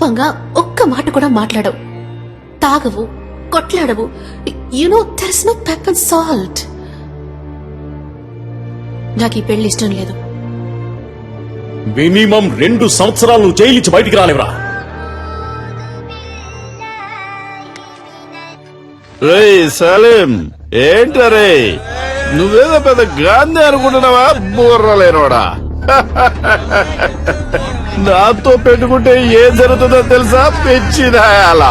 కోపంగా ఒక్క మాట కూడా మాట్లాడవు, తాగవు, కొట్లాడవు. There is no pep and salt. నాకు ఈ పెళ్లి ఇష్టం లేదు. మినిమం 2 సంవత్సరాలు నువ్వు జైలు నుంచి బయటికి రాలేవరా? సలీం ఏంటరే, నువ్వేదో పెద్ద గాంధీ అనుకుంటున్నావా? బుర్రలేనోడా, నాతో పెట్టుకుంటే ఏం జరుగుతుందో తెలుసా? పెంచిదాయాల.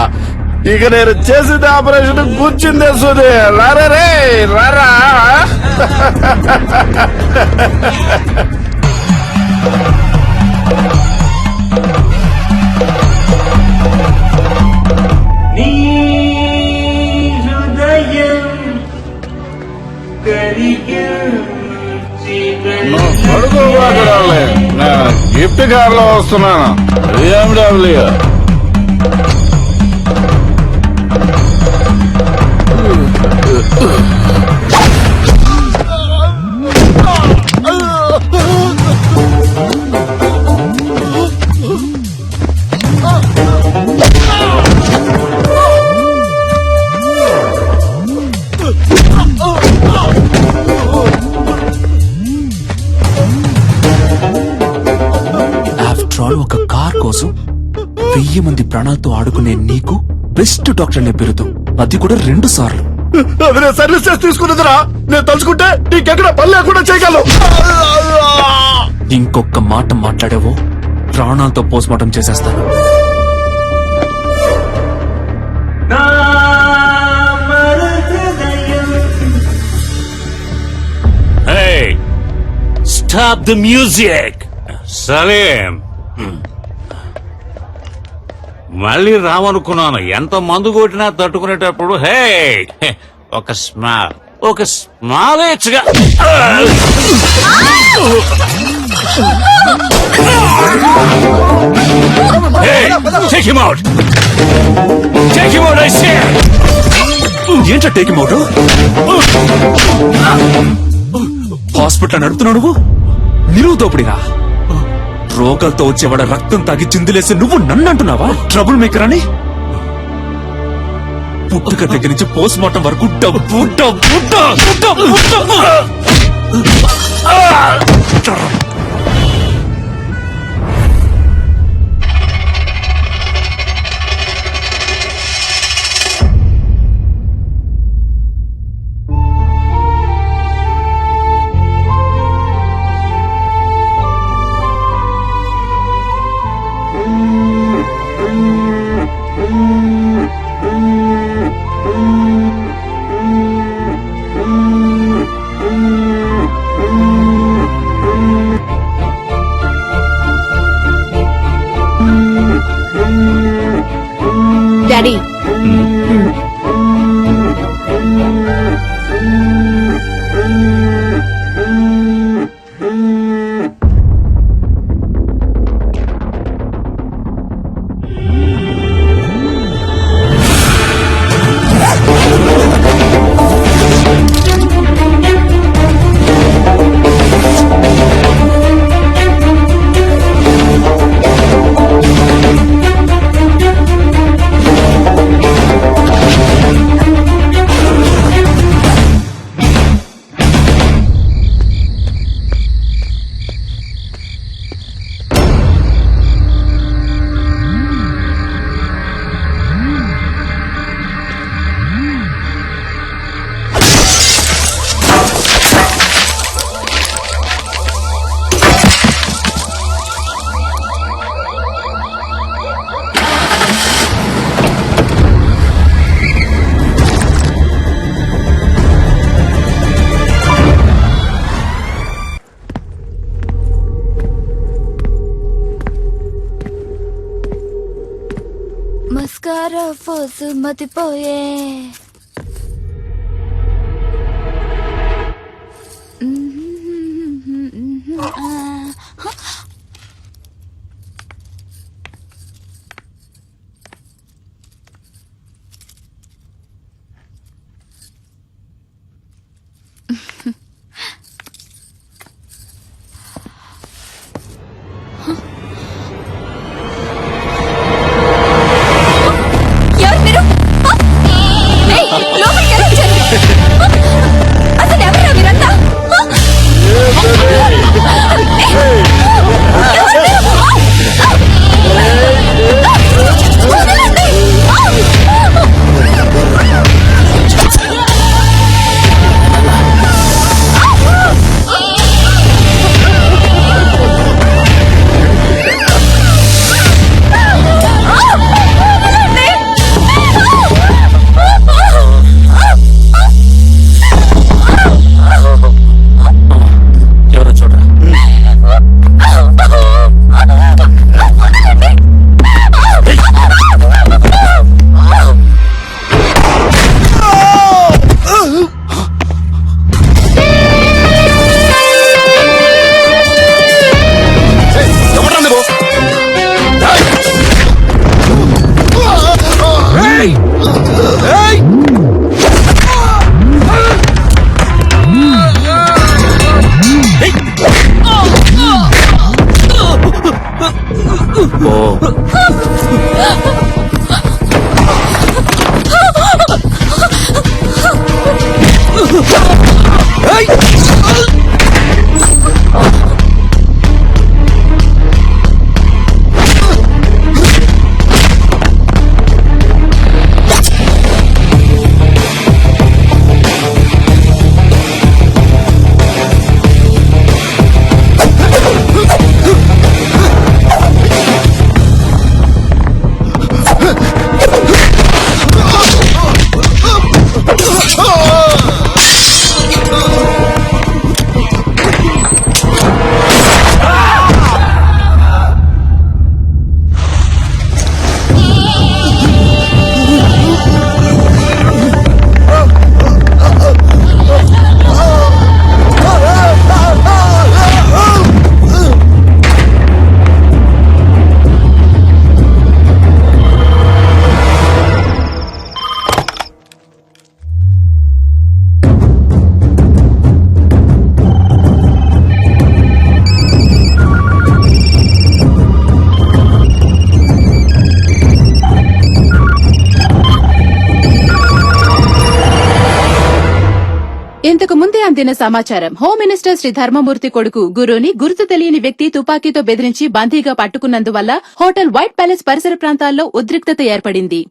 ఇక నేను చేసిన ఆపరేషన్ కూర్చుంది సుధీ. రారా రే రారా. పడుకోవాలే, గిఫ్ట్ కార్ లో వస్తున్నాను. BMW. ఒక కార్ కోసం 1000 మంది ప్రాణాలతో ఆడుకునే నీకు బెస్ట్ డాక్టర్ నే బిరుదు, అది కూడా 2 సార్లు. అది నేను సర్వీస్ చేసి తీసుకున్నదిరా. నేను తలుచుకుంటే నీకెక్కడ పని లేకుండా చేయగలను. ఇంకొక మాట మాట్లాడావో ప్రాణాలతో పోస్ట్మార్టం చేసేస్తాను. Stop the music. సలీం, మళ్ళీ రావనుకున్నాను. ఎంత మందు కొట్టినా తట్టుకునేటప్పుడు ఒక స్మాల్ ఇచ్చగా. ఏంటో టేక్ హిమ్ అవుట్. హాస్పిటల్ నడుపుతున్నావు నువ్వు. నిలువు తోపిడిరా. రోగాలతో వచ్చేవాడ రక్తం తాగి చిందులేసి నువ్వు నన్ను అంటున్నావా ట్రబుల్ మేకర్ అని? పుట్టుక దగ్గర నుంచి పోస్ట్ మార్టం వరకు డబ్బు డబ్బు డబ్బు డబ్బు. Daddy, mascara ఫోసు మతిపోయే. ఓ ఇంతకు ముందే అందిన సమాచారం. హోమ్ మినిస్టర్ శ్రీ ధర్మమూర్తి కొడుకు గురుని గుర్తు తెలియని వ్యక్తి తుపాకీతో బెదిరించి బందీగా పట్టుకున్నందువల్ల హోటల్ వైట్ ప్యాలెస్ పరిసర ప్రాంతాల్లో ఉద్రిక్తత ఏర్పడింది.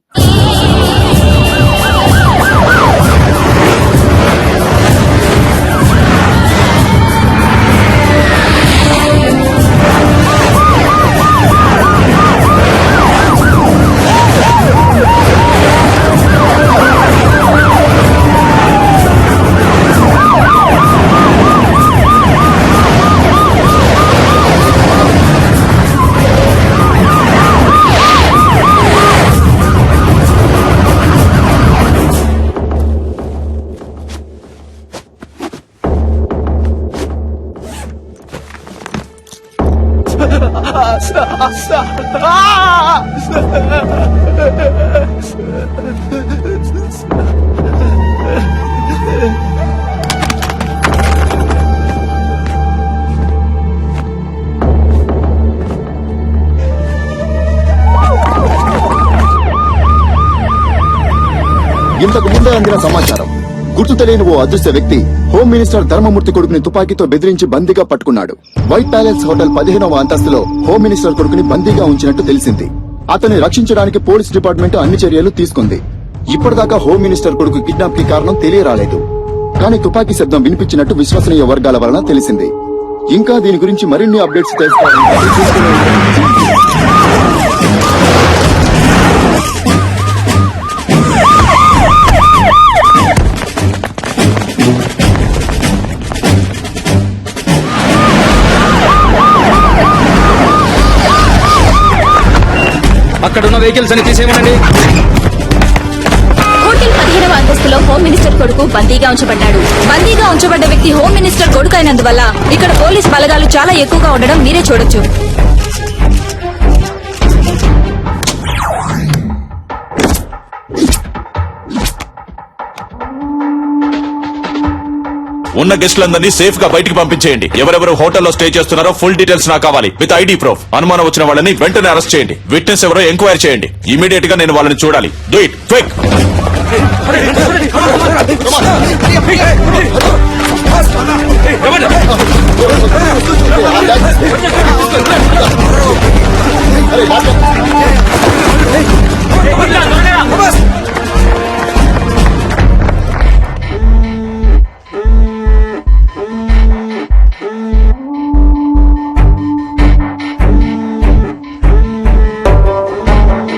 ఇంతకు ముందే అందిన సమాచారం. గుర్తు తెలియని ఓ అదృశ్య వ్యక్తి హోమ్ మినిస్టర్ ధర్మమూర్తి కొడుకుని తుపాకీతో బెదిరించి బందీగా పట్టుకున్నాడు. వైట్ ప్యాలెస్ హోటల్ 15వ అంతస్తులో హోమ్ మినిస్టర్ కొడుకుని బందీగా ఉంచినట్టు తెలిసింది. అతన్ని రక్షించడానికి పోలీస్ డిపార్ట్మెంట్ అన్ని చర్యలు తీసుకుంది. ఇప్పటిదాకా హోమ్ మినిస్టర్ కొడుకు కిడ్నాప్ కి కారణం తెలియరాలేదు. కానీ తుపాకీ శబ్దం వినిపించినట్టు విశ్వసనీయ వర్గాల వలన తెలిసింది. ఇంకా దీని గురించి మరిన్ని అప్డేట్స్ తెలుసుకోవాలంటే చూస్తూనే ఉండండి. అక్కడున్న వెహికల్స్ అని తీసేయమనండి. హోటల్ 15వ అంతస్తులో హోమ్ మినిస్టర్ కొడుకు బందీగా ఉంచబడ్డాడు. బందీగా ఉంచబడ్డ వ్యక్తి హోమ్ మినిస్టర్ కొడుకు అయినందువల్ల ఇక్కడ పోలీస్ బలగాలు చాలా ఎక్కువగా ఉండడం మీరే చూడొచ్చు. ఉన్న గెస్టులందరినీ సేఫ్ గా బయటికి పంపించేయండి. ఎవరెవరు హోటల్లో స్టే చేస్తున్నారో ఫుల్ డీటెయిల్స్ నాకు కావాలి విత్ ఐడి ప్రూఫ్. అనుమానం వచ్చిన వాళ్ళని వెంటనే అరెస్ట్ చేయండి. విట్నెస్ ఎవరో ఎంక్వైరీ చేయండి. ఇమీడియట్ గా నేను వాళ్ళని చూడాలి. Do it quick. అరే